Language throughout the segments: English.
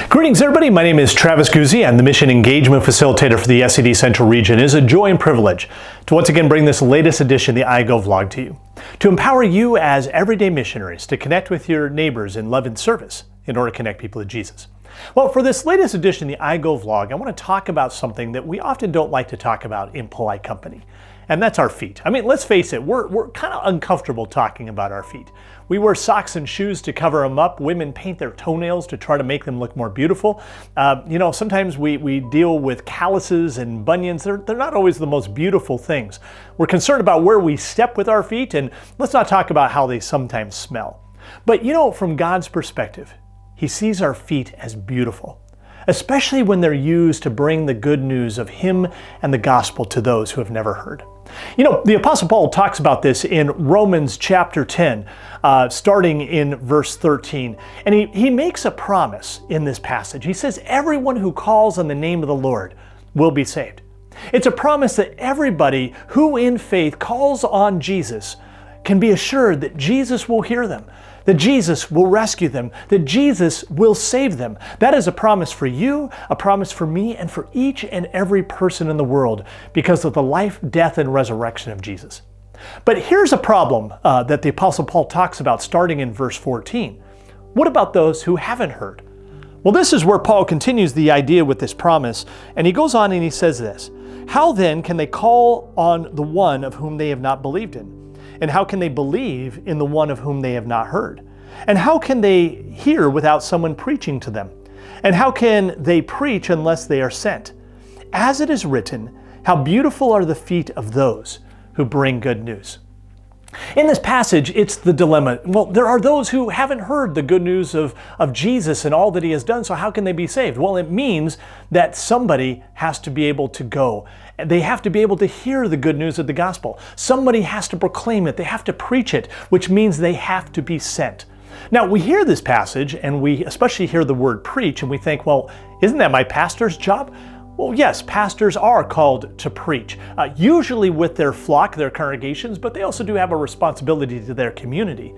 Greetings everybody, my name is Travis Guzzi. I'm the Mission Engagement Facilitator for the SED Central Region. It is a joy and privilege to once again bring this latest edition of the iGo vlog to you, to empower you as everyday missionaries to connect with your neighbors in love and service in order to connect people to Jesus. Well, for this latest edition of the iGo vlog, I want to talk about something that we often don't like to talk about in polite company, and that's our feet. I mean, let's face it, we're kind of uncomfortable talking about our feet. We wear socks and shoes to cover them up. Women paint their toenails to try to make them look more beautiful. Sometimes we deal with calluses and bunions. They're not always the most beautiful things. We're concerned about where we step with our feet, and let's not talk about how they sometimes smell. But from God's perspective, He sees our feet as beautiful, especially when they're used to bring the good news of Him and the gospel to those who have never heard. The Apostle Paul talks about this in Romans chapter 10, starting in verse 13. And he makes a promise in this passage. He says, everyone who calls on the name of the Lord will be saved. It's a promise that everybody who in faith calls on Jesus can be assured that Jesus will hear them, that Jesus will rescue them, that Jesus will save them. That is a promise for you, a promise for me, and for each and every person in the world because of the life, death, and resurrection of Jesus. But here's a problem that the Apostle Paul talks about starting in verse 14. What about those who haven't heard? Well, this is where Paul continues the idea with this promise, and he goes on and he says this, "How then can they call on the one of whom they have not believed in? And how can they believe in the one of whom they have not heard? And how can they hear without someone preaching to them? And how can they preach unless they are sent? As it is written, how beautiful are the feet of those who bring good news." In this passage, it's the dilemma. Well, there are those who haven't heard the good news of Jesus and all that He has done, so how can they be saved? Well, it means that somebody has to be able to go. They have to be able to hear the good news of the gospel. Somebody has to proclaim it. They have to preach it, which means they have to be sent. Now, we hear this passage, and we especially hear the word preach, and we think, well, isn't that my pastor's job? Well, yes, pastors are called to preach, usually with their flock, their congregations, but they also do have a responsibility to their community.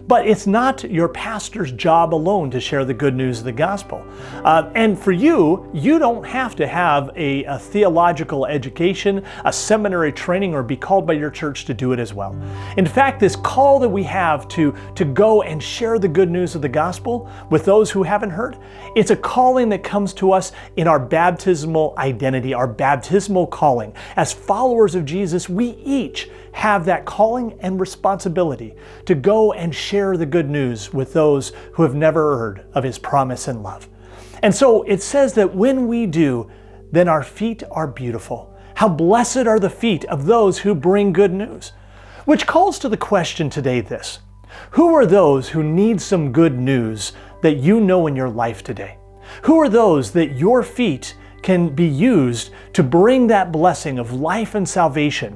But it's not your pastor's job alone to share the good news of the gospel. And for you don't have to have a theological education, a seminary training, or be called by your church to do it as well. In fact, this call that we have to go and share the good news of the gospel with those who haven't heard, it's a calling that comes to us in our baptismal identity, our baptismal calling. As followers of Jesus, we each have that calling and responsibility to go and share the good news with those who have never heard of His promise and love. And so it says that when we do, then our feet are beautiful. How blessed are the feet of those who bring good news. Which calls to the question today this: who are those who need some good news that you know in your life today? Who are those that your feet can be used to bring that blessing of life and salvation,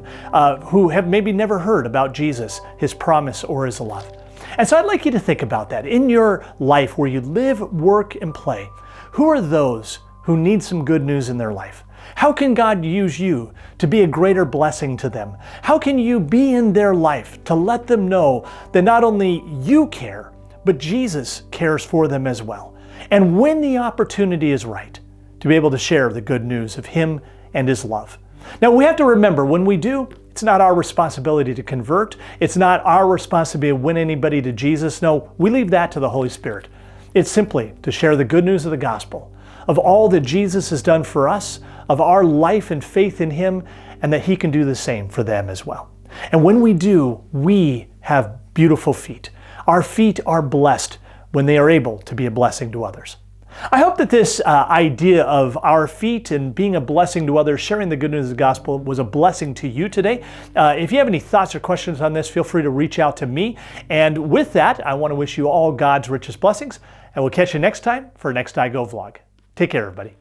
who have maybe never heard about Jesus, His promise, or His love? And so I'd like you to think about that. In your life where you live, work, and play, who are those who need some good news in their life? How can God use you to be a greater blessing to them? How can you be in their life to let them know that not only you care, but Jesus cares for them as well? And when the opportunity is right, to be able to share the good news of Him and His love. Now, we have to remember, when we do, it's not our responsibility to convert. It's not our responsibility to win anybody to Jesus. No, we leave that to the Holy Spirit. It's simply to share the good news of the gospel, of all that Jesus has done for us, of our life and faith in Him, and that He can do the same for them as well. And when we do, we have beautiful feet. Our feet are blessed when they are able to be a blessing to others. I hope that this idea of our feet and being a blessing to others, sharing the good news of the gospel, was a blessing to you today. If you have any thoughts or questions on this, feel free to reach out to me. And with that, I want to wish you all God's richest blessings, and we'll catch you next time for our next iGo vlog. Take care, everybody.